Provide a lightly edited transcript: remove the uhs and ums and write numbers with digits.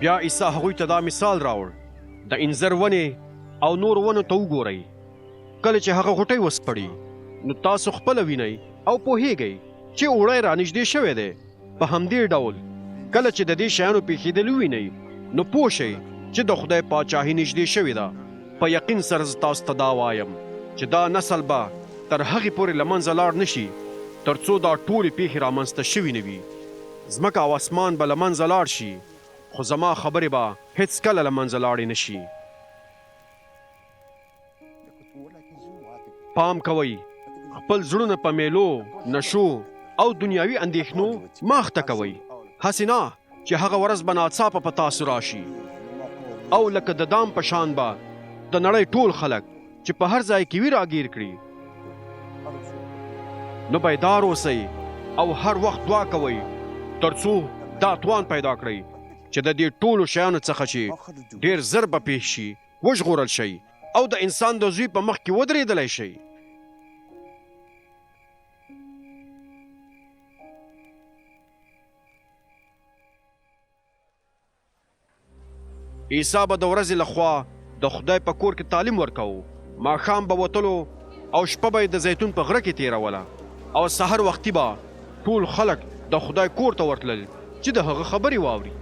بیا عیسی هغوی ته دا مثال راوړ د انځر ونې او نور ونو ته وګورئ. کله چې هغه غوټۍ وسپړي نو تاسو خپله وینئ او پوهیږئ چې اوړی رانږدې شوی دی. په همدې ډول کله چې د دې شیانو پېښېدل ووینئ نو پوه شئ چې د خدای پاچاهي نږدې شوې ده. په یقین سره زه تاسو ته دا وایم چې دا نسل به تر هغې پورې له منځه لاړ نه شي تر څو دا ټولې پیښې رامنځته شوي نه وي. ځمکه او اسمان به له منځه لاړ شي خو زما خبرې به هېڅکله له منځه لاړې نه شي. پام کوئ خپل زړونه په میلو، نشو او دنیاوي اندېښنو مه اخته کوئ. هسې نه چې هغه ورځ به ناڅاپه په تاسو راشي او لکه د دام په شان به د نړۍ ټول خلک چې په هر ځای کې وي راګیر کړي. نو بیدار اوسئ او هر وخت دعا کوئ تر څو دا توان پیدا کړئ چې د دې ټولو شیانو څخه چې ډېر زر به پیښ شي وژغورل شئ او د انسان د زوی په مخ کې ودرېدلی شئ. عیسی به د ورځې لخوا د خدای په کور کې تعلیم ورکوو. ماښام به وتلو او شپه به یې د زیتون په غره کې تېروله او سحر وختي به ټول خلک د خدای کور ته ورتلل چې د هغه خبرې واوري.